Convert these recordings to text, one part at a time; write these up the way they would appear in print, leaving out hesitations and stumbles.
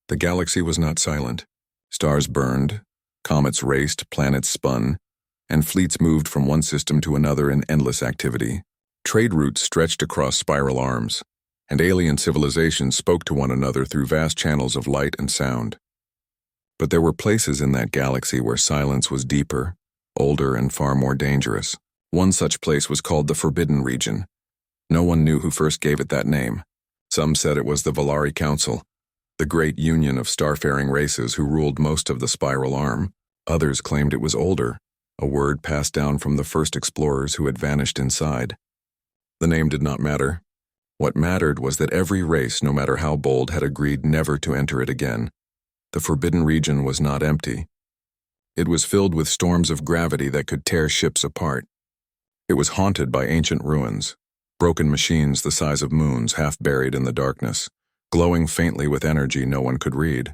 The galaxy was not silent. Stars burned, comets raced, planets spun, and fleets moved from one system to another in endless activity. Trade routes stretched across spiral arms, and alien civilizations spoke to one another through vast channels of light and sound. But there were places in that galaxy where silence was deeper, older, and far more dangerous. One such place was called the Forbidden Region. No one knew who first gave it that name. Some said it was the Valari Council, the great union of starfaring races who ruled most of the spiral arm. Others claimed it was older, a word passed down from the first explorers who had vanished inside. The name did not matter. What mattered was that every race, no matter how bold, had agreed never to enter it again. The Forbidden Region was not empty. It was filled with storms of gravity that could tear ships apart. It was haunted by ancient ruins, broken machines the size of moons half buried in the darkness, glowing faintly with energy no one could read.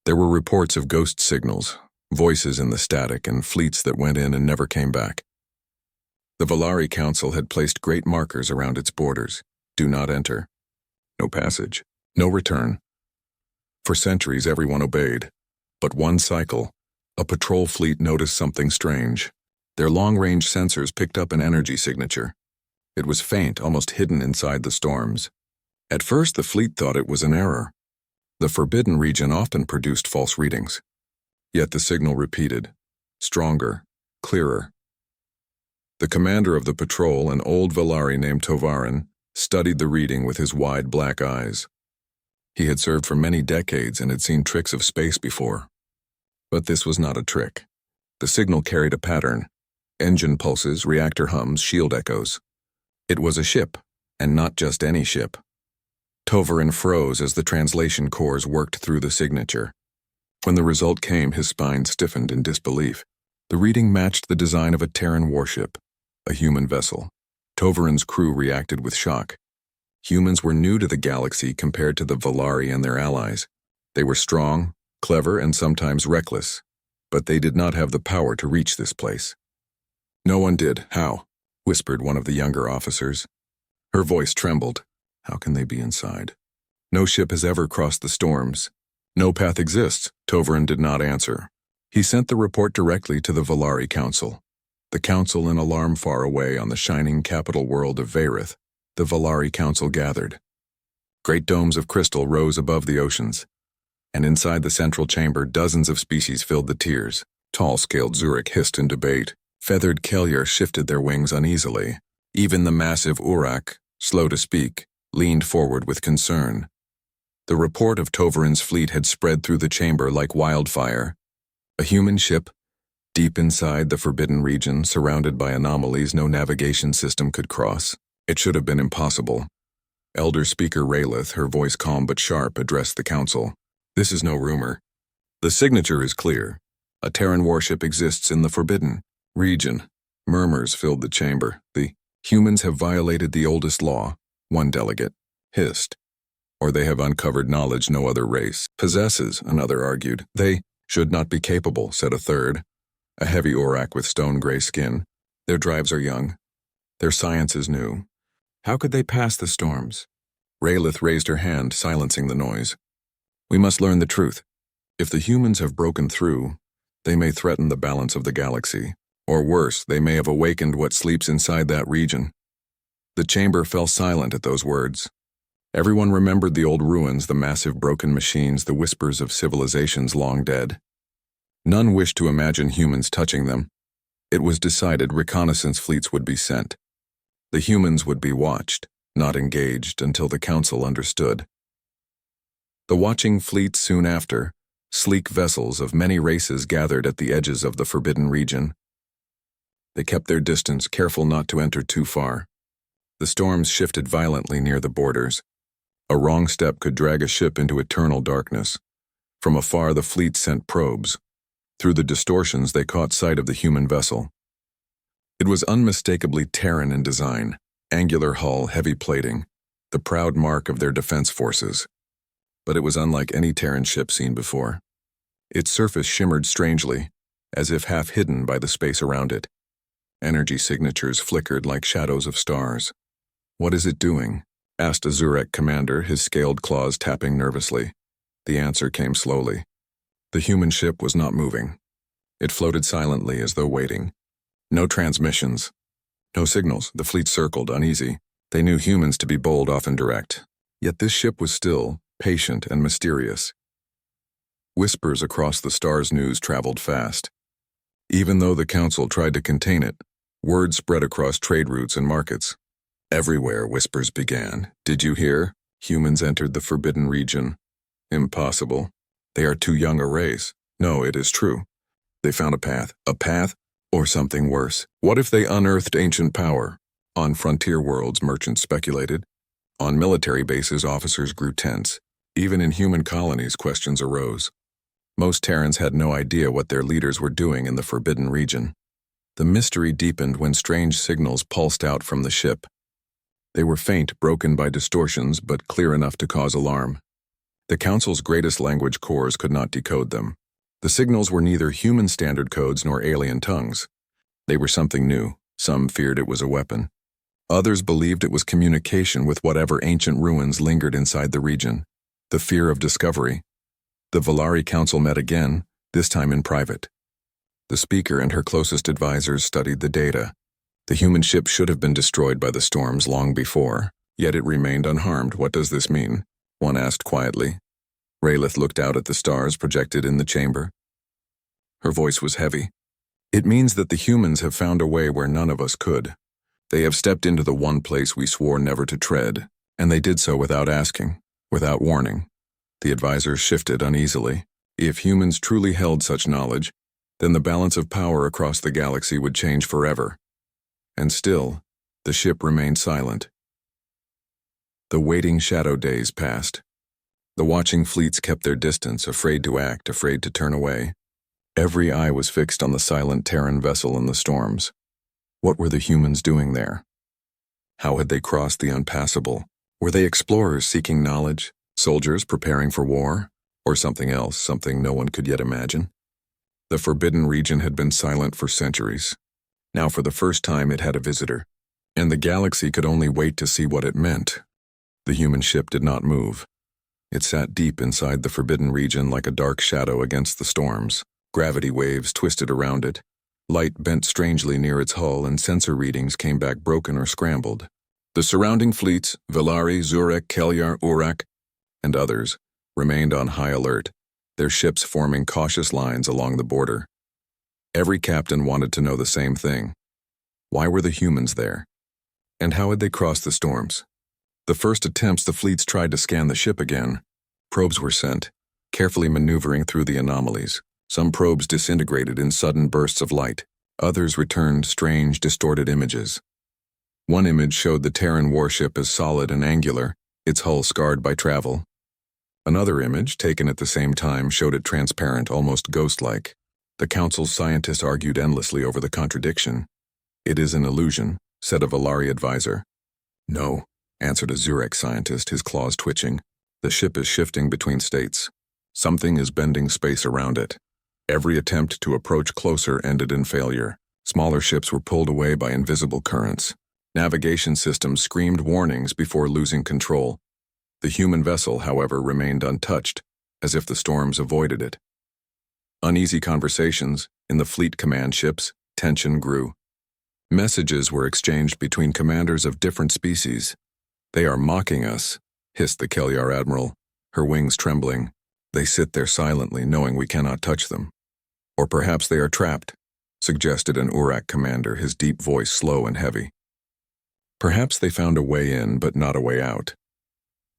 There were reports of ghost signals, voices in the static, and fleets that went in and never came back. The Valari Council had placed great markers around its borders. Do not enter. No passage. No return. For centuries everyone obeyed. But one cycle, a patrol fleet noticed something strange. Their long-range sensors picked up an energy signature. It was faint, almost hidden inside the storms. At first the fleet thought it was an error. The Forbidden Region often produced false readings. Yet the signal repeated, stronger, clearer. The commander of the patrol, an old Valari named Tovarin, studied the reading with his wide black eyes. He had served for many decades and had seen tricks of space before. But this was not a trick. The signal carried a pattern: engine pulses, reactor hums, shield echoes. It was a ship, and not just any ship. Tovarin froze as the translation cores worked through the signature. When the result came, his spine stiffened in disbelief. The reading matched the design of a Terran warship, a human vessel. Tovarin's crew reacted with shock. Humans were new to the galaxy compared to the Valari and their allies. They were strong, clever, and sometimes reckless, but they did not have the power to reach this place. No one did. How? Whispered one of the younger officers. Her voice trembled. How can they be inside? No ship has ever crossed the storms. No path exists. Tovarin did not answer. He sent the report directly to the Valari Council. The council in alarm far away on the shining capital world of Vayrith. The Valari Council gathered. Great domes of crystal rose above the oceans, and inside the central chamber dozens of species filled the tiers. Tall-scaled Zurich hissed in debate. Feathered Kellier shifted their wings uneasily. Even the massive Urak, slow to speak, leaned forward with concern. The report of Tovarin's fleet had spread through the chamber like wildfire. A human ship, deep inside the Forbidden Region, surrounded by anomalies no navigation system could cross. It should have been impossible. Elder Speaker Raylith, her voice calm but sharp, addressed the council. This is no rumor. The signature is clear. A Terran warship exists in the Forbidden Region. Murmurs filled the chamber. The humans have violated the oldest law, one delegate hissed. Or they have uncovered knowledge no other race possesses, another argued. They should not be capable, said a third, a heavy Urak with stone-gray skin. Their drives are young. Their science is new. How could they pass the storms? Raylith raised her hand, silencing the noise. We must learn the truth. If the humans have broken through, they may threaten the balance of the galaxy. Or worse, they may have awakened what sleeps inside that region. The chamber fell silent at those words. Everyone remembered the old ruins, the massive broken machines, the whispers of civilizations long dead. None wished to imagine humans touching them. It was decided reconnaissance fleets would be sent. The humans would be watched, not engaged, until the council understood. The watching fleets soon after, sleek vessels of many races gathered at the edges of the Forbidden Region. They kept their distance, careful not to enter too far. The storms shifted violently near the borders. A wrong step could drag a ship into eternal darkness. From afar the fleet sent probes. Through the distortions they caught sight of the human vessel. It was unmistakably Terran in design, angular hull, heavy plating, the proud mark of their defense forces. But it was unlike any Terran ship seen before. Its surface shimmered strangely, as if half hidden by the space around it. Energy signatures flickered like shadows of stars. What is it doing? Asked a Zurek commander, his scaled claws tapping nervously. The answer came slowly. The human ship was not moving. It floated silently as though waiting. No transmissions. No signals. The fleet circled, uneasy. They knew humans to be bold, often direct. Yet this ship was still, patient and mysterious. Whispers across the star's news traveled fast. Even though the council tried to contain it, word spread across trade routes and markets. Everywhere whispers began. Did you hear? Humans entered the forbidden region. Impossible. They are too young a race. No, it is true. They found a path. A path? Or something worse. What if they unearthed ancient power? On frontier worlds, merchants speculated. On military bases, officers grew tense. Even in human colonies, questions arose. Most Terrans had no idea what their leaders were doing in the forbidden region. The mystery deepened when strange signals pulsed out from the ship. They were faint, broken by distortions, but clear enough to cause alarm. The Council's greatest language cores could not decode them. The signals were neither human standard codes nor alien tongues. They were something new. Some feared it was a weapon. Others believed it was communication with whatever ancient ruins lingered inside the region. The fear of discovery. The Volari Council met again, this time in private. The Speaker and her closest advisors studied the data. The human ship should have been destroyed by the storms long before, yet it remained unharmed. What does this mean? One asked quietly. Raylith looked out at the stars projected in the chamber. Her voice was heavy. It means that the humans have found a way where none of us could. They have stepped into the one place we swore never to tread, and they did so without asking, without warning. The advisors shifted uneasily. If humans truly held such knowledge, then the balance of power across the galaxy would change forever. And still, the ship remained silent. The waiting shadow days passed. The watching fleets kept their distance, afraid to act, afraid to turn away. Every eye was fixed on the silent Terran vessel in the storms. What were the humans doing there? How had they crossed the unpassable? Were they explorers seeking knowledge? Soldiers preparing for war? Or something else, something no one could yet imagine? The forbidden region had been silent for centuries. Now for the first time it had a visitor, and the galaxy could only wait to see what it meant. The human ship did not move. It sat deep inside the forbidden region like a dark shadow against the storms. Gravity waves twisted around it. Light bent strangely near its hull, and sensor readings came back broken or scrambled. The surrounding fleets, Volari, Zurek, Kelyar, Urak, and others, remained on high alert, their ships forming cautious lines along the border. Every captain wanted to know the same thing. Why were the humans there? And how had they crossed the storms? The first attempts, the fleets tried to scan the ship again. Probes were sent, carefully maneuvering through the anomalies. Some probes disintegrated in sudden bursts of light. Others returned strange, distorted images. One image showed the Terran warship as solid and angular, its hull scarred by travel. Another image, taken at the same time, showed it transparent, almost ghost-like. The Council's scientists argued endlessly over the contradiction. It is an illusion, said a Volari advisor. No, answered a Zurek scientist, his claws twitching. The ship is shifting between states. Something is bending space around it. Every attempt to approach closer ended in failure. Smaller ships were pulled away by invisible currents. Navigation systems screamed warnings before losing control. The human vessel, however, remained untouched, as if the storms avoided it. Uneasy conversations, in the fleet command ships, tension grew. Messages were exchanged between commanders of different species. They are mocking us, hissed the Kelyar admiral, her wings trembling. They sit there silently, knowing we cannot touch them. Or perhaps they are trapped, suggested an Urak commander, his deep voice slow and heavy. Perhaps they found a way in, but not a way out.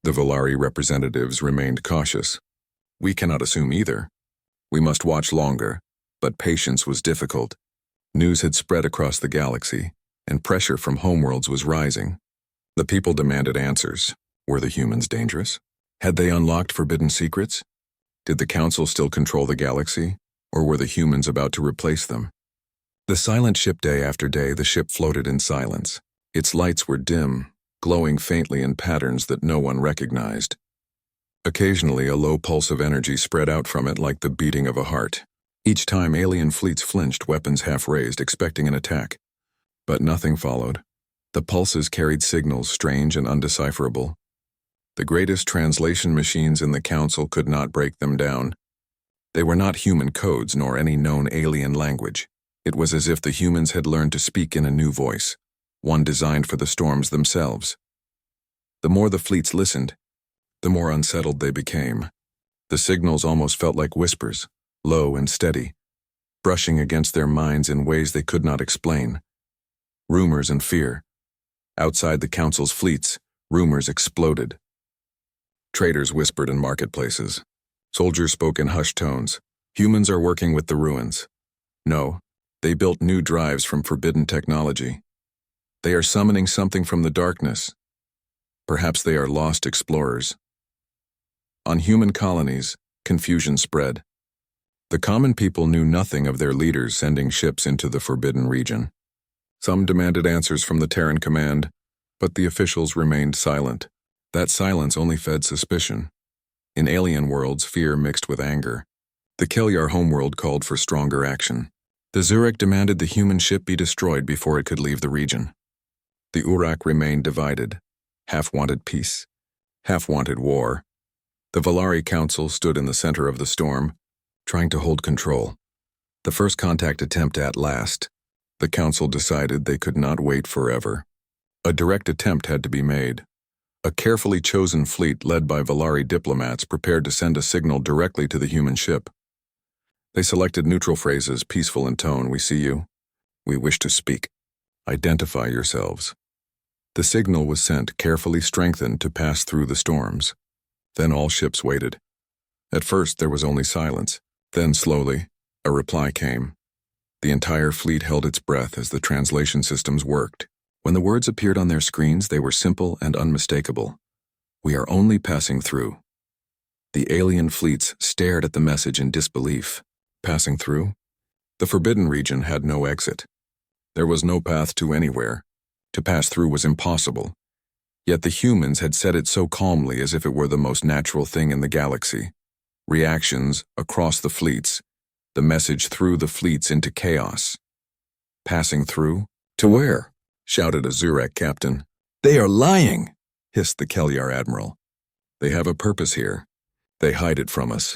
The Volari representatives remained cautious. We cannot assume either. We must watch longer, but patience was difficult. News had spread across the galaxy, and pressure from homeworlds was rising. The people demanded answers. Were the humans dangerous? Had they unlocked forbidden secrets? Did the Council still control the galaxy, or were the humans about to replace them? The silent ship, day after day, the ship floated in silence. Its lights were dim, glowing faintly in patterns that no one recognized. Occasionally, a low pulse of energy spread out from it like the beating of a heart. Each time, alien fleets flinched, weapons half raised, expecting an attack. But nothing followed. The pulses carried signals strange and undecipherable. The greatest translation machines in the Council could not break them down. They were not human codes nor any known alien language. It was as if the humans had learned to speak in a new voice, one designed for the storms themselves. The more the fleets listened, the more unsettled they became. The signals almost felt like whispers, low and steady, brushing against their minds in ways they could not explain. Rumors and fear. Outside the Council's fleets, rumors exploded. Traders whispered in marketplaces. Soldiers spoke in hushed tones. Humans are working with the ruins. No, they built new drives from forbidden technology. They are summoning something from the darkness. Perhaps they are lost explorers. On human colonies, confusion spread. The common people knew nothing of their leaders sending ships into the forbidden region. Some demanded answers from the Terran command, but the officials remained silent. That silence only fed suspicion. In alien worlds, fear mixed with anger. The Kelyar homeworld called for stronger action. The Zurek demanded the human ship be destroyed before it could leave the region. The Urak remained divided. Half wanted peace, half wanted war. The Valari Council stood in the center of the storm, trying to hold control. The first contact attempt at last. The Council decided they could not wait forever. A direct attempt had to be made. A carefully chosen fleet led by Valari diplomats prepared to send a signal directly to the human ship. They selected neutral phrases, peaceful in tone. We see you. We wish to speak. Identify yourselves. The signal was sent, carefully strengthened to pass through the storms. Then all ships waited. At first there was only silence. Then slowly, a reply came. The entire fleet held its breath as the translation systems worked. When the words appeared on their screens, they were simple and unmistakable. We are only passing through. The alien fleets stared at the message in disbelief. Passing through? The forbidden region had no exit. There was no path to anywhere. To pass through was impossible. Yet the humans had said it so calmly as if it were the most natural thing in the galaxy. Reactions across the fleets. The message threw the fleets into chaos. Passing through? To where? Shouted a Zurek captain. They are lying, hissed the Kelyar admiral. They have a purpose here. They hide it from us.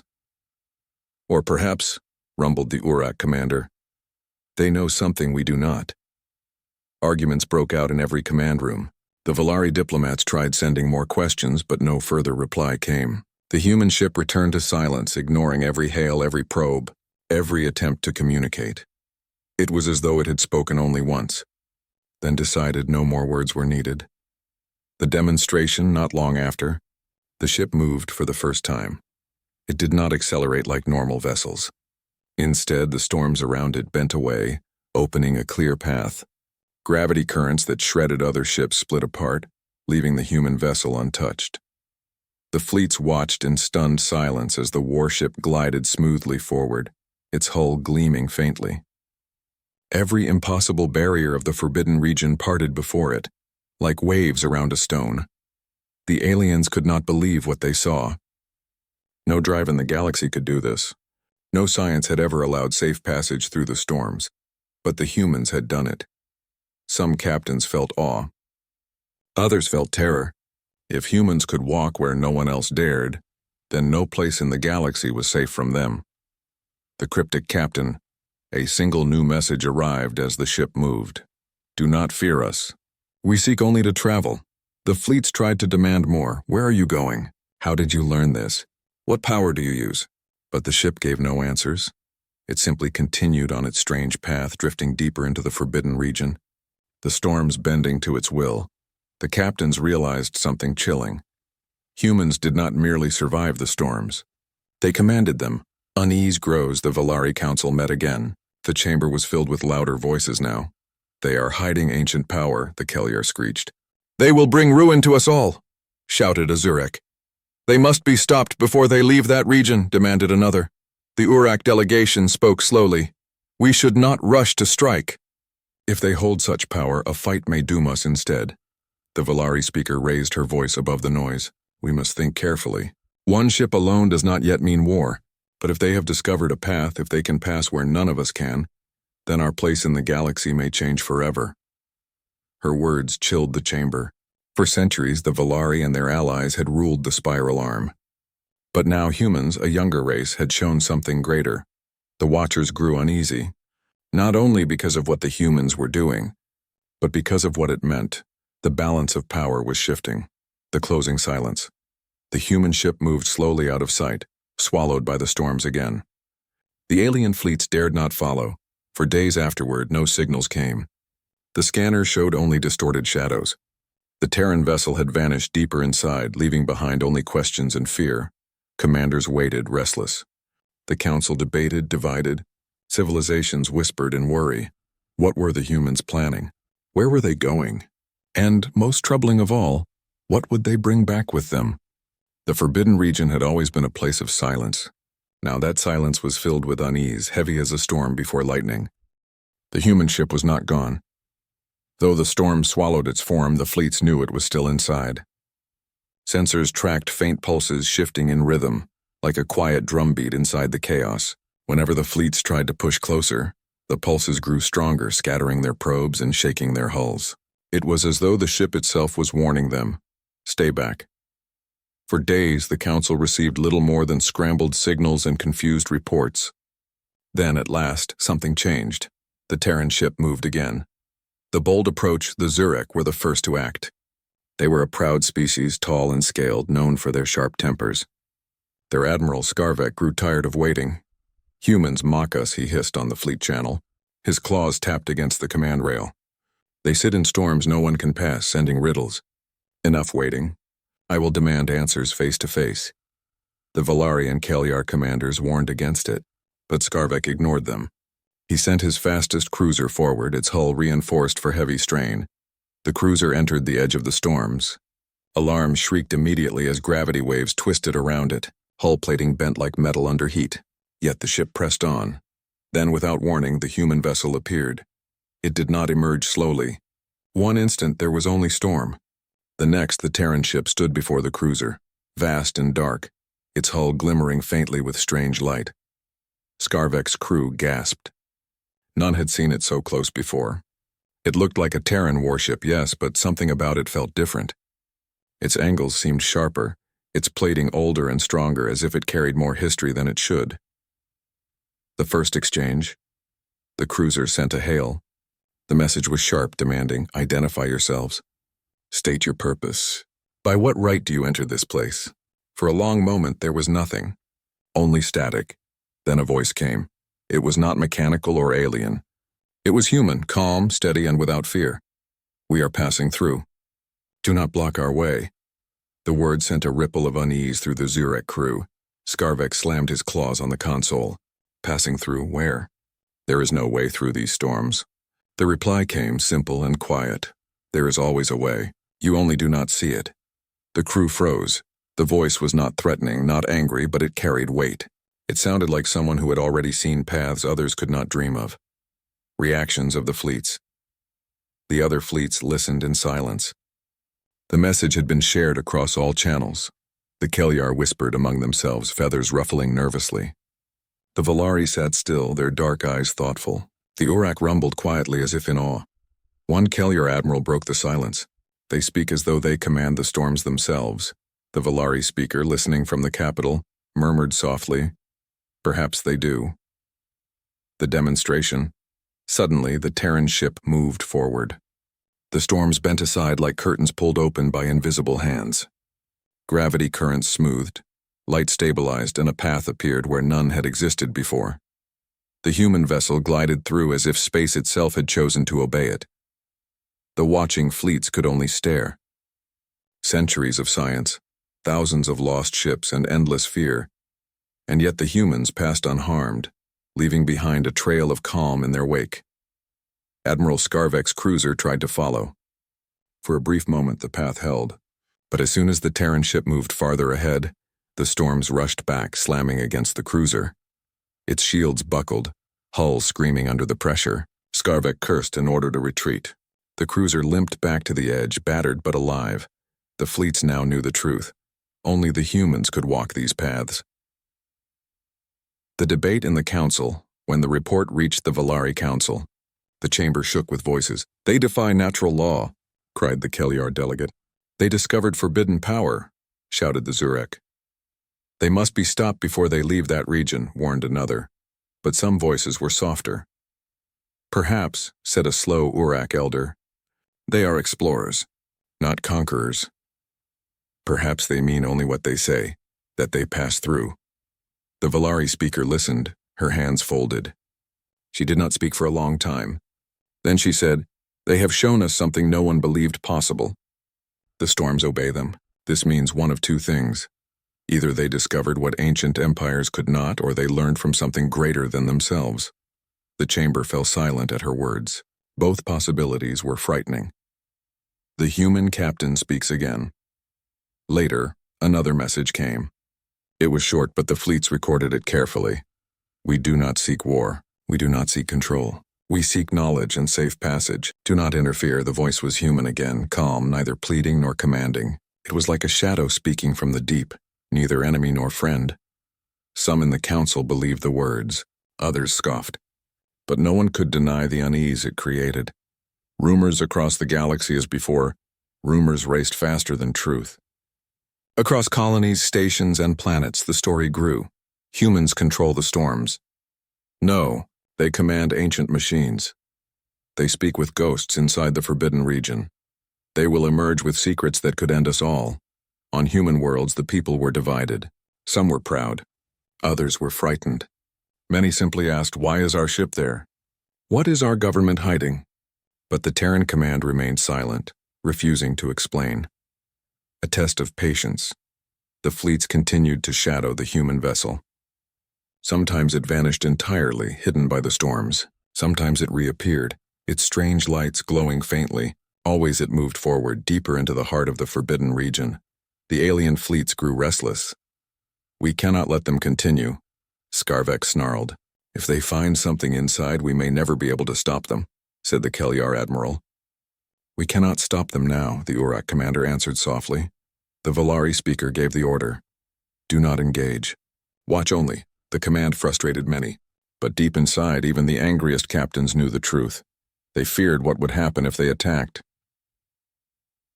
Or perhaps, rumbled the Urak commander, they know something we do not. Arguments broke out in every command room. The Valari diplomats tried sending more questions, but no further reply came. The human ship returned to silence, ignoring every hail, every probe, every attempt to communicate. It was as though it had spoken only once, then decided no more words were needed. The demonstration, not long after, the ship moved for the first time. It did not accelerate like normal vessels. Instead, the storms around it bent away, opening a clear path. Gravity currents that shredded other ships split apart, leaving the human vessel untouched. The fleets watched in stunned silence as the warship glided smoothly forward, its hull gleaming faintly. Every impossible barrier of the forbidden region parted before it, like waves around a stone. The aliens could not believe what they saw. No drive in the galaxy could do this. No science had ever allowed safe passage through the storms, but the humans had done it. Some captains felt awe. Others felt terror. If humans could walk where no one else dared, then no place in the galaxy was safe from them. The cryptic captain, a single new message arrived as the ship moved. Do not fear us. We seek only to travel. The fleets tried to demand more. Where are you going? How did you learn this? What power do you use? But the ship gave no answers. It simply continued on its strange path, drifting deeper into the forbidden region. The storms bending to its will. The captains realized something chilling. Humans did not merely survive the storms. They commanded them. Unease grows, the Valari Council met again. The chamber was filled with louder voices now. They are hiding ancient power, the Kelyar screeched. They will bring ruin to us all, shouted a Zurek. They must be stopped before they leave that region, demanded another. The Urak delegation spoke slowly. We should not rush to strike. If they hold such power, a fight may doom us instead. The Valari speaker raised her voice above the noise. We must think carefully. One ship alone does not yet mean war. But if they have discovered a path, if they can pass where none of us can, then our place in the galaxy may change forever. Her words chilled the chamber. For centuries, the Valari and their allies had ruled the spiral arm. But now humans, a younger race, had shown something greater. The Watchers grew uneasy, not only because of what the humans were doing, but because of what it meant. The balance of power was shifting. The closing silence. The human ship moved slowly out of sight, swallowed by the storms again. The alien fleets dared not follow. For days afterward, no signals came. The scanners showed only distorted shadows. The Terran vessel had vanished deeper inside, leaving behind only questions and fear. Commanders waited, restless. The council debated, divided. Civilizations whispered in worry. What were the humans planning? Where were they going? And, most troubling of all, what would they bring back with them? The Forbidden Region had always been a place of silence. Now that silence was filled with unease, heavy as a storm before lightning. The human ship was not gone. Though the storm swallowed its form, the fleets knew it was still inside. Sensors tracked faint pulses shifting in rhythm, like a quiet drumbeat inside the chaos. Whenever the fleets tried to push closer, the pulses grew stronger, scattering their probes and shaking their hulls. It was as though the ship itself was warning them, "Stay back." For days, the Council received little more than scrambled signals and confused reports. Then, at last, something changed. The Terran ship moved again. The bold approach, the Zurek, were the first to act. They were a proud species, tall and scaled, known for their sharp tempers. Their admiral, Skarvek, grew tired of waiting. "Humans mock us," he hissed on the fleet channel. His claws tapped against the command rail. "They sit in storms no one can pass, sending riddles. Enough waiting. I will demand answers face to face." The Valari and Kelyar commanders warned against it, but Skarvek ignored them. He sent his fastest cruiser forward, its hull reinforced for heavy strain. The cruiser entered the edge of the storms. Alarms shrieked immediately as gravity waves twisted around it, hull plating bent like metal under heat. Yet the ship pressed on. Then, without warning, the human vessel appeared. It did not emerge slowly. One instant there was only storm. The next, the Terran ship stood before the cruiser, vast and dark, its hull glimmering faintly with strange light. Skarvek's crew gasped. None had seen it so close before. It looked like a Terran warship, yes, but something about it felt different. Its angles seemed sharper, its plating older and stronger, as if it carried more history than it should. The first exchange. The cruiser sent a hail. The message was sharp, demanding, "Identify yourselves. State your purpose. By what right do you enter this place?" For a long moment there was nothing. Only static. Then a voice came. It was not mechanical or alien. It was human, calm, steady, and without fear. "We are passing through. Do not block our way." The word sent a ripple of unease through the Zurek crew. Skarvek slammed his claws on the console. "Passing through where? There is no way through these storms." The reply came, simple and quiet. "There is always a way. You only do not see it." The crew froze. The voice was not threatening, not angry, but it carried weight. It sounded like someone who had already seen paths others could not dream of. Reactions of the fleets. The other fleets listened in silence. The message had been shared across all channels. The Kelyar whispered among themselves, feathers ruffling nervously. The Valari sat still, their dark eyes thoughtful. The Urak rumbled quietly as if in awe. One Kelyar admiral broke the silence. "They speak as though they command the storms themselves." The Valari speaker, listening from the capital, murmured softly, "Perhaps they do." The demonstration. Suddenly, the Terran ship moved forward. The storms bent aside like curtains pulled open by invisible hands. Gravity currents smoothed, light stabilized, and a path appeared where none had existed before. The human vessel glided through as if space itself had chosen to obey it. The watching fleets could only stare. Centuries of science, thousands of lost ships, and endless fear. And yet the humans passed unharmed, leaving behind a trail of calm in their wake. Admiral Skarvek's cruiser tried to follow. For a brief moment the path held, but as soon as the Terran ship moved farther ahead, the storms rushed back, slamming against the cruiser. Its shields buckled, hull screaming under the pressure. Skarvek cursed and ordered a retreat. The cruiser limped back to the edge, battered but alive. The fleets now knew the truth. Only the humans could walk these paths. The debate in the council. When the report reached the Valari Council, the chamber shook with voices. "They defy natural law," cried the Kelyar delegate. They discovered forbidden power, shouted the Zurek. They must be stopped before they leave that region, warned another. But some voices were softer. Perhaps, said a slow Urak elder, they are explorers, not conquerors. Perhaps they mean only what they say, that they pass through. The Valari speaker listened, her hands folded. She did not speak for a long time. Then she said, "They have shown us something no one believed possible. The storms obey them. This means one of two things. Either they discovered what ancient empires could not, or they learned from something greater than themselves." The chamber fell silent at her words. Both possibilities were frightening. The human captain speaks again. Later, another message came. It was short, but the fleets recorded it carefully. "We do not seek war. We do not seek control. We seek knowledge and safe passage. Do not interfere." The voice was human again, calm, neither pleading nor commanding. It was like a shadow speaking from the deep, neither enemy nor friend. Some in the council believed the words, others scoffed. But no one could deny the unease it created. Rumors across the galaxy as before, rumors raced faster than truth. Across colonies, stations, and planets, the story grew. Humans control the storms. No, they command ancient machines. They speak with ghosts inside the forbidden region. They will emerge with secrets that could end us all. On human worlds, the people were divided. Some were proud. Others were frightened. Many simply asked, "Why is our ship there? What is our government hiding?" But the Terran command remained silent, refusing to explain. A test of patience. The fleets continued to shadow the human vessel. Sometimes it vanished entirely, hidden by the storms. Sometimes it reappeared, its strange lights glowing faintly. Always it moved forward, deeper into the heart of the forbidden region. The alien fleets grew restless. "We cannot let them continue," Skarvek snarled. "If they find something inside, we may never be able to stop them," said the Kelyar admiral. "We cannot stop them now," the Urak commander answered softly. The Valari speaker gave the order. "Do not engage. Watch only." The command frustrated many. But deep inside, even the angriest captains knew the truth. They feared what would happen if they attacked.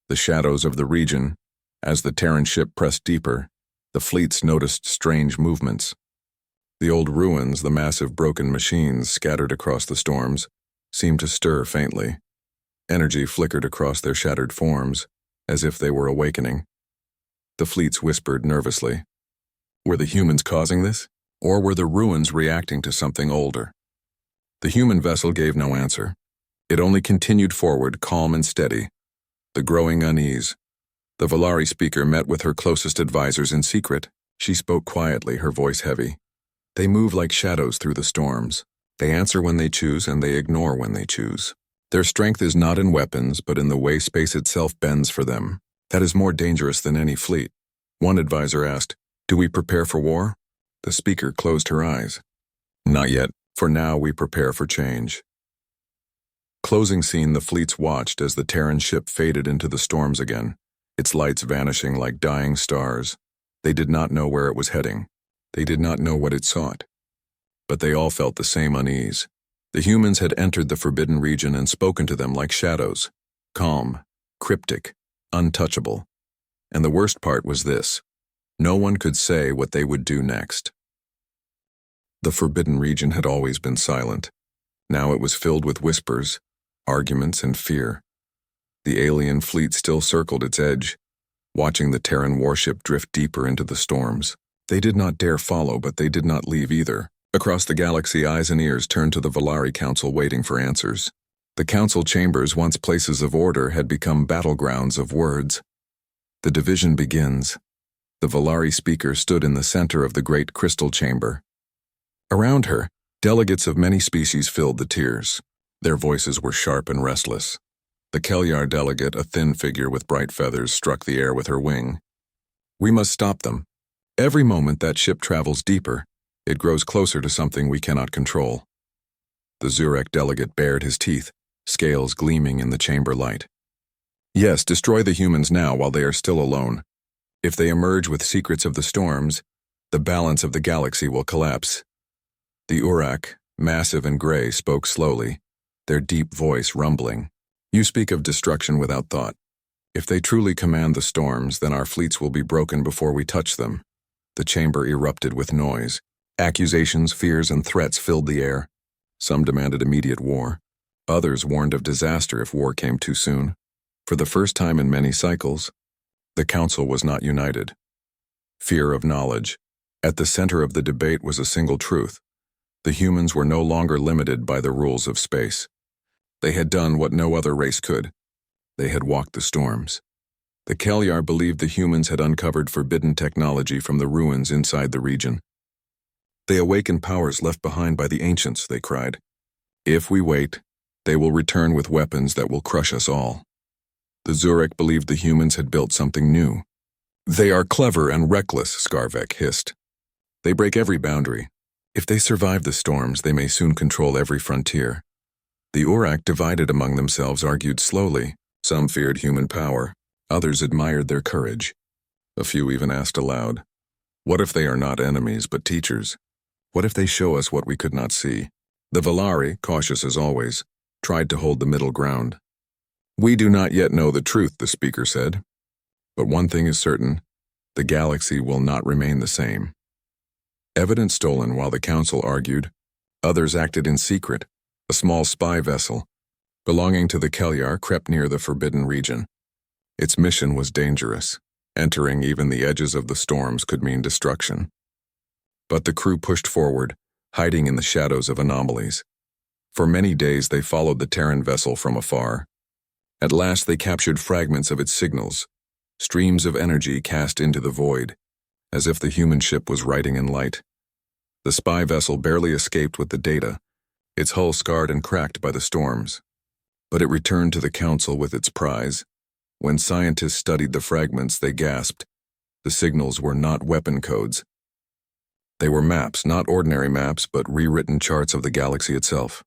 The shadows of the region, as the Terran ship pressed deeper, the fleets noticed strange movements. The old ruins, the massive broken machines scattered across the storms, seemed to stir faintly. Energy flickered across their shattered forms, as if they were awakening. The fleets whispered nervously. Were the humans causing this? Or were the ruins reacting to something older? The human vessel gave no answer. It only continued forward, calm and steady. The growing unease. The Valari speaker met with her closest advisors in secret. She spoke quietly, her voice heavy. "They move like shadows through the storms. They answer when they choose, and they ignore when they choose. Their strength is not in weapons, but in the way space itself bends for them. That is more dangerous than any fleet." One advisor asked, "Do we prepare for war?" The speaker closed her eyes. "Not yet. For now, we prepare for change." Closing scene, the fleets watched as the Terran ship faded into the storms again, its lights vanishing like dying stars. They did not know where it was heading. They did not know what it sought. But they all felt the same unease. The humans had entered the forbidden region and spoken to them like shadows, calm, cryptic, untouchable. And the worst part was this: no one could say what they would do next. The forbidden region had always been silent. Now it was filled with whispers, arguments, and fear. The alien fleet still circled its edge, watching the Terran warship drift deeper into the storms. They did not dare follow, but they did not leave either. Across the galaxy, eyes and ears turned to the Valari Council, waiting for answers. The council chambers, once places of order, had become battlegrounds of words. The division begins. The Valari speaker stood in the center of the great crystal chamber. Around her, delegates of many species filled the tiers. Their voices were sharp and restless. The Kelyar delegate, a thin figure with bright feathers, struck the air with her wing. "We must stop them. Every moment that ship travels deeper, it grows closer to something we cannot control." The Zurek delegate bared his teeth, scales gleaming in the chamber light. "Yes, destroy the humans now while they are still alone. If they emerge with secrets of the storms, the balance of the galaxy will collapse." The Urak, massive and gray, spoke slowly, their deep voice rumbling. "You speak of destruction without thought. If they truly command the storms, then our fleets will be broken before we touch them. The chamber erupted with noise. Accusations, fears, and threats filled the air. Some demanded immediate war. Others warned of disaster if war came too soon. For the first time in many cycles, the council was not united. Fear of knowledge. At the center of the debate was a single truth. The humans were no longer limited by the rules of space. They had done what no other race could. They had walked the storms. The Kelyar believed the humans had uncovered forbidden technology from the ruins inside the region. They awakened powers left behind by the ancients, they cried. If we wait, they will return with weapons that will crush us all. The Zurek believed the humans had built something new. They are clever and reckless, Skarvek hissed. They break every boundary. If they survive the storms, they may soon control every frontier. The Urak, divided among themselves, argued slowly. Some feared human power. Others admired their courage. A few even asked aloud, what if they are not enemies but teachers? What if they show us what we could not see? The Valari, cautious as always, tried to hold the middle ground. We do not yet know the truth, the speaker said. But one thing is certain, the galaxy will not remain the same. Evidence stolen while the council argued. Others acted in secret. A small spy vessel, belonging to the Kelyar, crept near the forbidden region. Its mission was dangerous. Entering even the edges of the storms could mean destruction. But the crew pushed forward, hiding in the shadows of anomalies. For many days they followed the Terran vessel from afar. At last they captured fragments of its signals, streams of energy cast into the void, as if the human ship was riding in light. The spy vessel barely escaped with the data, its hull scarred and cracked by the storms. But it returned to the council with its prize. When scientists studied the fragments, they gasped. The signals were not weapon codes. They were maps, not ordinary maps, but rewritten charts of the galaxy itself.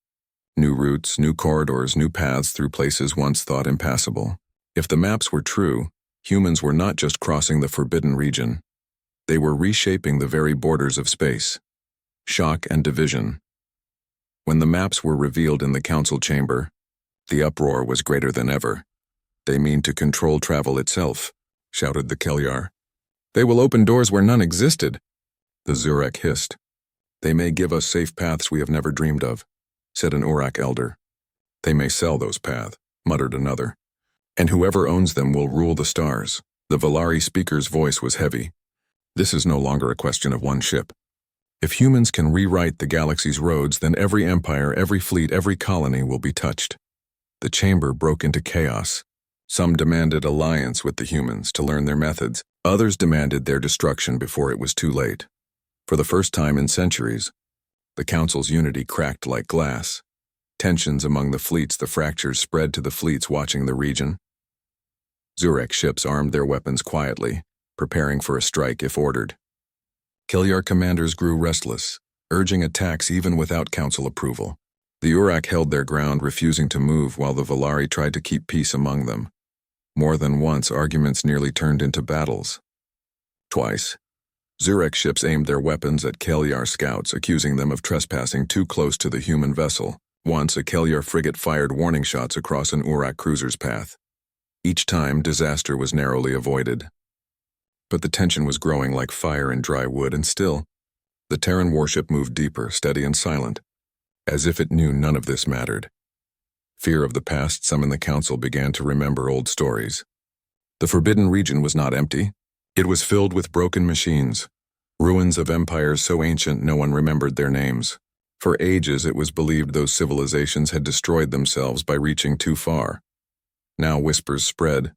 New routes, new corridors, new paths through places once thought impassable. If the maps were true, humans were not just crossing the forbidden region. They were reshaping the very borders of space. Shock and division. When the maps were revealed in the council chamber, the uproar was greater than ever. They mean to control travel itself, shouted the Kelyar. They will open doors where none existed, the Zurek hissed. They may give us safe paths we have never dreamed of, said an Urak elder. They may sell those paths, muttered another. And whoever owns them will rule the stars. The Valari speaker's voice was heavy. This is no longer a question of one ship. If humans can rewrite the galaxy's roads, then every empire, every fleet, every colony will be touched. The chamber broke into chaos. Some demanded alliance with the humans to learn their methods. Others demanded their destruction before it was too late. For the first time in centuries, the council's unity cracked like glass. Tensions among the fleets, the fractures spread to the fleets watching the region. Zurek ships armed their weapons quietly, preparing for a strike if ordered. Kelyar commanders grew restless, urging attacks even without council approval. The Urak held their ground, refusing to move while the Valari tried to keep peace among them. More than once, arguments nearly turned into battles. Twice, Zurek ships aimed their weapons at Kelyar scouts, accusing them of trespassing too close to the human vessel. Once, a Kelyar frigate fired warning shots across an Urak cruiser's path. Each time, disaster was narrowly avoided. But the tension was growing like fire in dry wood, and still, the Terran warship moved deeper, steady and silent, as if it knew none of this mattered. Fear of the past, some in the council began to remember old stories. The forbidden region was not empty. It was filled with broken machines, ruins of empires so ancient no one remembered their names. For ages it was believed those civilizations had destroyed themselves by reaching too far. Now whispers spread.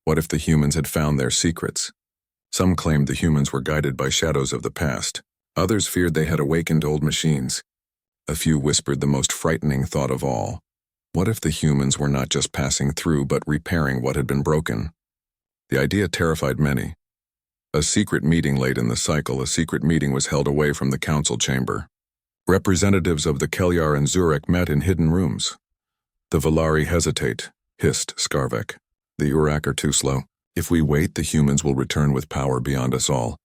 What if the humans had found their secrets? Some claimed the humans were guided by shadows of the past. Others feared they had awakened old machines. A few whispered the most frightening thought of all. What if the humans were not just passing through but repairing what had been broken? The idea terrified many. A secret meeting late in the cycle, a secret meeting was held away from the council chamber. Representatives of the Kelyar and Zurek met in hidden rooms. The Valari hesitate, hissed Skarvek. The Urak are too slow. If we wait, the humans will return with power beyond us all.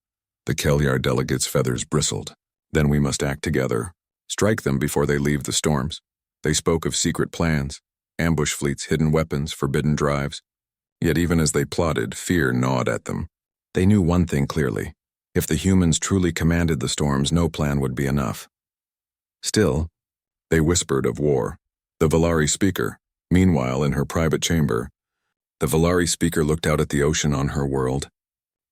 The Kelyar delegates' feathers bristled. Then we must act together. Strike them before they leave the storms. They spoke of secret plans, ambush fleets, hidden weapons, forbidden drives. Yet even as they plotted, fear gnawed at them. They knew one thing clearly. If the humans truly commanded the storms, no plan would be enough. Still, they whispered of war. The Valari speaker, meanwhile in her private chamber, the Valari speaker looked out at the ocean on her world.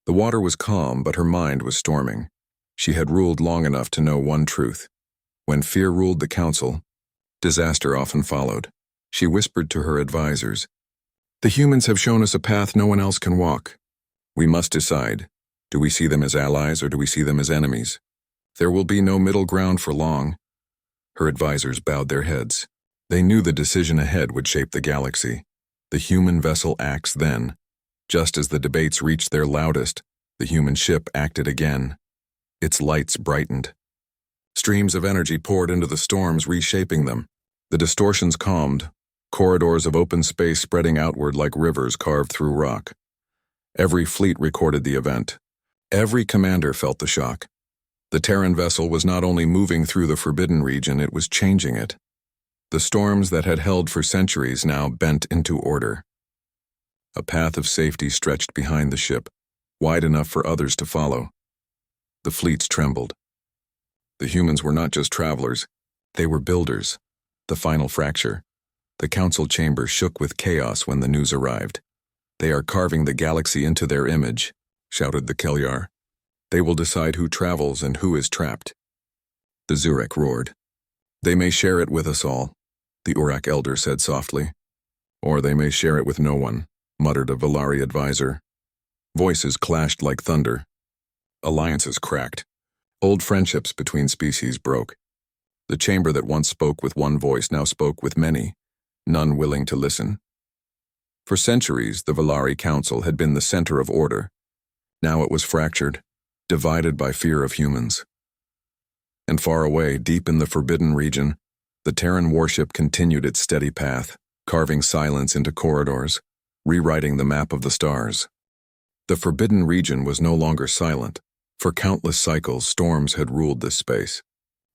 The water was calm, but her mind was storming. She had ruled long enough to know one truth. When fear ruled the council, disaster often followed. She whispered to her advisors, "The humans have shown us a path no one else can walk. We must decide. Do we see them as allies or do we see them as enemies? There will be no middle ground for long." Her advisors bowed their heads. They knew the decision ahead would shape the galaxy. The human vessel acts then. Just as the debates reached their loudest, the human ship acted again. Its lights brightened. Streams of energy poured into the storms, reshaping them. The distortions calmed, corridors of open space spreading outward like rivers carved through rock. Every fleet recorded the event. Every commander felt the shock. The Terran vessel was not only moving through the forbidden region, it was changing it. The storms that had held for centuries now bent into order. A path of safety stretched behind the ship, wide enough for others to follow. The fleets trembled. The humans were not just travelers, they were builders. The final fracture. The council chamber shook with chaos when the news arrived. "They are carving the galaxy into their image," shouted the Kelyar. "They will decide who travels and who is trapped." The Zurek roared. "They may share it with us all," the Urak elder said softly. "Or they may share it with no one," muttered a Valari advisor. Voices clashed like thunder. Alliances cracked. Old friendships between species broke. The chamber that once spoke with one voice now spoke with many, none willing to listen. For centuries, the Valari Council had been the center of order. Now it was fractured, divided by fear of humans. And far away, deep in the forbidden region, the Terran warship continued its steady path, carving silence into corridors, rewriting the map of the stars. The forbidden region was no longer silent. For countless cycles, storms had ruled this space.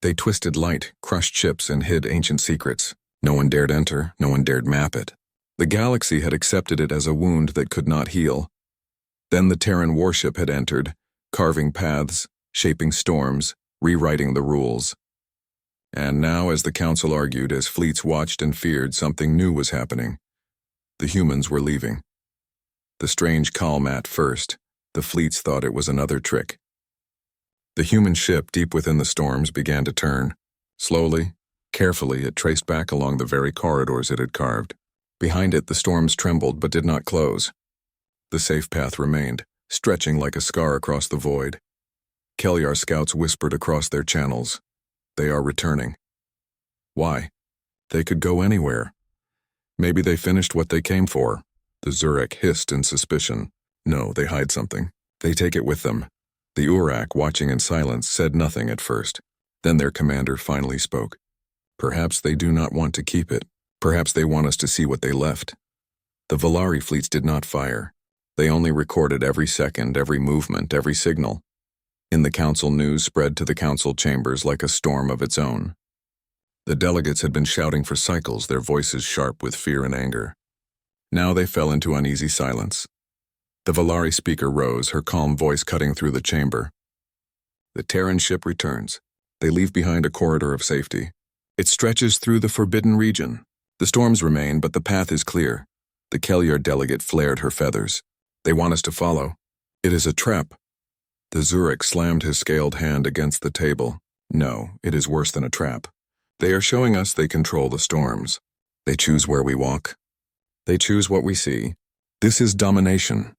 They twisted light, crushed ships, and hid ancient secrets. No one dared enter, no one dared map it. The galaxy had accepted it as a wound that could not heal. Then the Terran warship had entered, carving paths, shaping storms, rewriting the rules. And now, as the council argued, as fleets watched and feared, something new was happening. The humans were leaving. The strange calm at first, the fleets thought it was another trick. The human ship, deep within the storms, began to turn. Slowly, carefully, it traced back along the very corridors it had carved. Behind it, the storms trembled but did not close. The safe path remained, stretching like a scar across the void. Kelyar scouts whispered across their channels. "They are returning." Why? They could go anywhere. Maybe they finished what they came for. The Zurek hissed in suspicion. No, they hide something. They take it with them. The Urak, watching in silence, said nothing at first. Then their commander finally spoke. "Perhaps they do not want to keep it. Perhaps they want us to see what they left." The Valari fleets did not fire. They only recorded every second, every movement, every signal. In the council, news spread to the council chambers like a storm of its own. The delegates had been shouting for cycles, their voices sharp with fear and anger. Now they fell into uneasy silence. The Valari speaker rose, her calm voice cutting through the chamber. "The Terran ship returns. They leave behind a corridor of safety. It stretches through the forbidden region. The storms remain, but the path is clear." The Kelyar delegate flared her feathers. "They want us to follow. It is a trap." The Zurek slammed his scaled hand against the table. "No, it is worse than a trap. They are showing us they control the storms. They choose where we walk. They choose what we see. This is domination."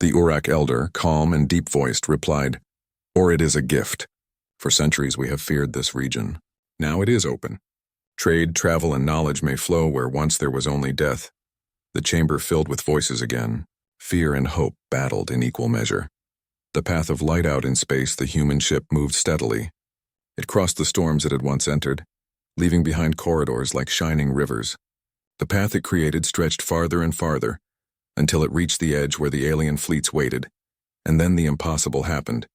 The Urak elder, calm and deep-voiced, replied, "Or it is a gift. For centuries we have feared this region. Now it is open. Trade, travel, and knowledge may flow where once there was only death." The chamber filled with voices again. Fear and hope battled in equal measure. The path of light out in space, the human ship moved steadily. It crossed the storms it had once entered, leaving behind corridors like shining rivers. The path it created stretched farther and farther, until it reached the edge where the alien fleets waited. And then the impossible happened.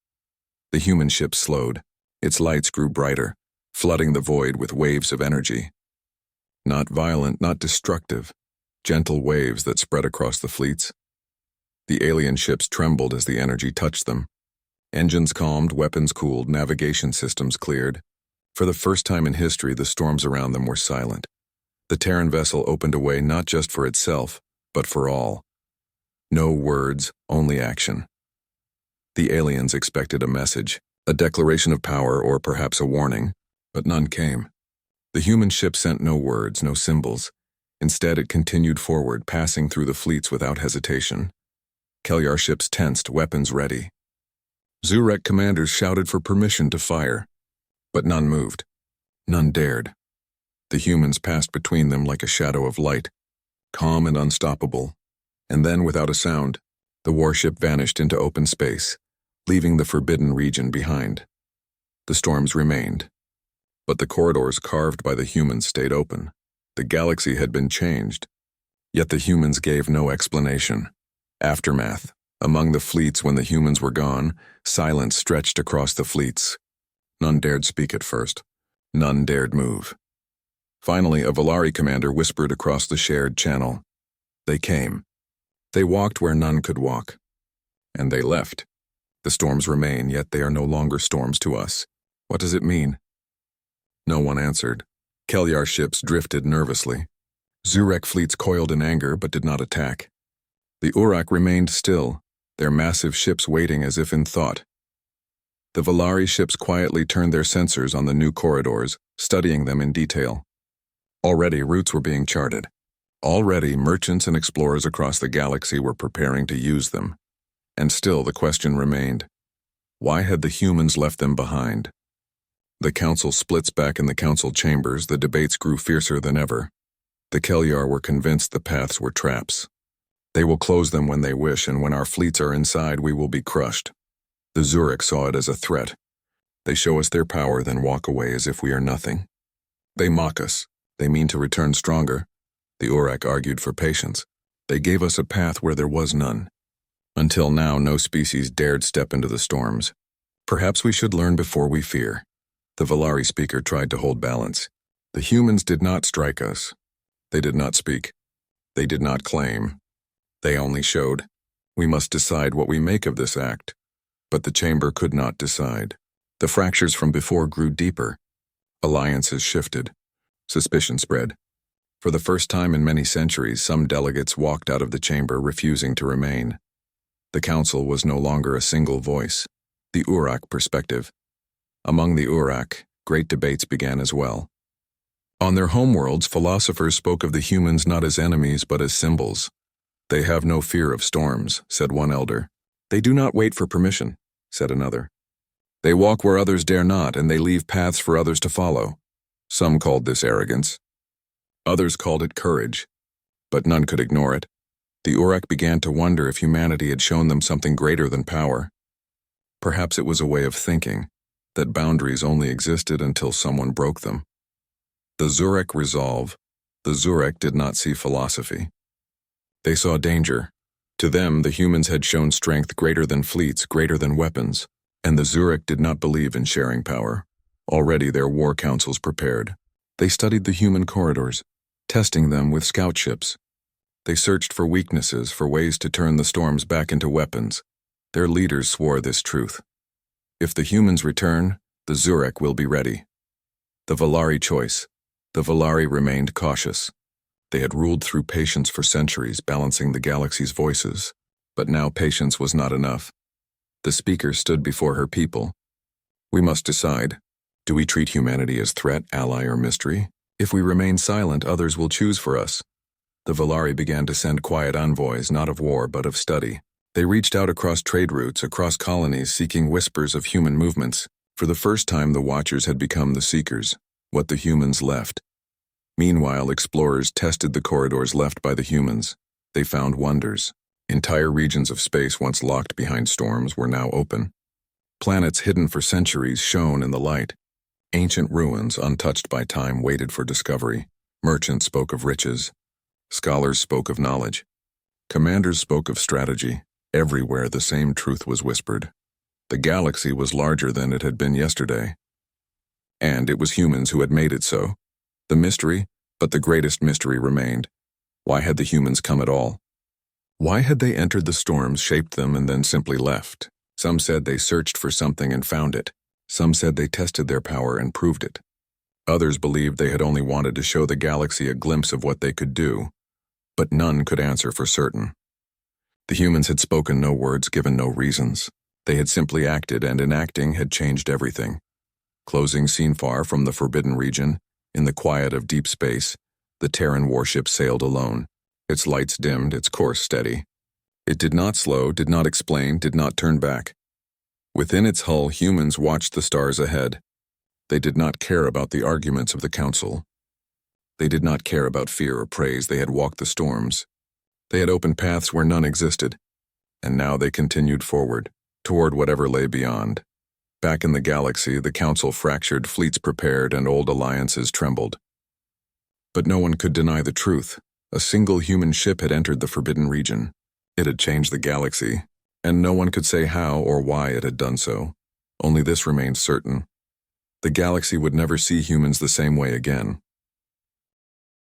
The human ship slowed. Its lights grew brighter, flooding the void with waves of energy. Not violent, not destructive, gentle waves that spread across the fleets. The alien ships trembled as the energy touched them. Engines calmed, weapons cooled, navigation systems cleared. For the first time in history, the storms around them were silent. The Terran vessel opened a way not just for itself, but for all. No words, only action. The aliens expected a message, a declaration of power, or perhaps a warning, but none came. The human ship sent no words, no symbols. Instead, it continued forward, passing through the fleets without hesitation. Kelyar ships tensed, weapons ready. Zurek commanders shouted for permission to fire, but none moved. None dared. The humans passed between them like a shadow of light, calm and unstoppable. And then, without a sound, the warship vanished into open space, leaving the forbidden region behind. The storms remained, but the corridors carved by the humans stayed open. The galaxy had been changed, yet the humans gave no explanation. Aftermath. Among the fleets when the humans were gone, silence stretched across the fleets. None dared speak at first. None dared move. Finally, a Valari commander whispered across the shared channel. They came. They walked where none could walk. And they left. The storms remain, yet they are no longer storms to us. What does it mean? No one answered. Kelyar ships drifted nervously. Zurek fleets coiled in anger but did not attack. The Urak remained still, their massive ships waiting as if in thought. The Valari ships quietly turned their sensors on the new corridors, studying them in detail. Already routes were being charted. Already merchants and explorers across the galaxy were preparing to use them. And still the question remained, why had the humans left them behind? The council splits back in the council chambers, the debates grew fiercer than ever. The Kelyar were convinced the paths were traps. They will close them when they wish, and when our fleets are inside, we will be crushed. The Zurek saw it as a threat. They show us their power, then walk away as if we are nothing. They mock us. They mean to return stronger. The Urak argued for patience. They gave us a path where there was none. Until now, no species dared step into the storms. Perhaps we should learn before we fear. The Valari speaker tried to hold balance. The humans did not strike us. They did not speak. They did not claim. They only showed. We must decide what we make of this act. But the chamber could not decide. The fractures from before grew deeper. Alliances shifted. Suspicion spread. For the first time in many centuries, some delegates walked out of the chamber, refusing to remain. The council was no longer a single voice. The Urak perspective. Among the Urak, great debates began as well. On their homeworlds, philosophers spoke of the humans not as enemies but as symbols. They have no fear of storms, said one elder. They do not wait for permission, said another. They walk where others dare not, and they leave paths for others to follow. Some called this arrogance. Others called it courage. But none could ignore it. The Urak began to wonder if humanity had shown them something greater than power. Perhaps it was a way of thinking, that boundaries only existed until someone broke them. The Zurek resolve. The Zurek did not see philosophy. They saw danger. To them, the humans had shown strength greater than fleets, greater than weapons, and the Zurek did not believe in sharing power. Already their war councils prepared. They studied the human corridors, testing them with scout ships. They searched for weaknesses, for ways to turn the storms back into weapons. Their leaders swore this truth. If the humans return, the Zurek will be ready. The Valari choice. The Valari remained cautious. They had ruled through patience for centuries, balancing the galaxy's voices. But now patience was not enough. The speaker stood before her people. We must decide. Do we treat humanity as threat, ally, or mystery? If we remain silent, others will choose for us. The Valari began to send quiet envoys, not of war, but of study. They reached out across trade routes, across colonies, seeking whispers of human movements. For the first time, the Watchers had become the seekers, what the humans left. Meanwhile, explorers tested the corridors left by the humans. They found wonders. Entire regions of space once locked behind storms were now open. Planets hidden for centuries shone in the light. Ancient ruins, untouched by time, waited for discovery. Merchants spoke of riches. Scholars spoke of knowledge. Commanders spoke of strategy. Everywhere the same truth was whispered. The galaxy was larger than it had been yesterday. And it was humans who had made it so. The mystery, but the greatest mystery remained. Why had the humans come at all? Why had they entered the storms, shaped them, and then simply left? Some said they searched for something and found it. Some said they tested their power and proved it. Others believed they had only wanted to show the galaxy a glimpse of what they could do. But none could answer for certain. The humans had spoken no words, given no reasons. They had simply acted, and in acting had changed everything. Closing scene far from the forbidden region, in the quiet of deep space, the Terran warship sailed alone, its lights dimmed, its course steady. It did not slow, did not explain, did not turn back. Within its hull, humans watched the stars ahead. They did not care about the arguments of the Council. They did not care about fear or praise. They had walked the storms. They had opened paths where none existed. And now they continued forward, toward whatever lay beyond. Back in the galaxy, the Council fractured, fleets prepared, and old alliances trembled. But no one could deny the truth. A single human ship had entered the forbidden region. It had changed the galaxy, and no one could say how or why it had done so. Only this remained certain. The galaxy would never see humans the same way again.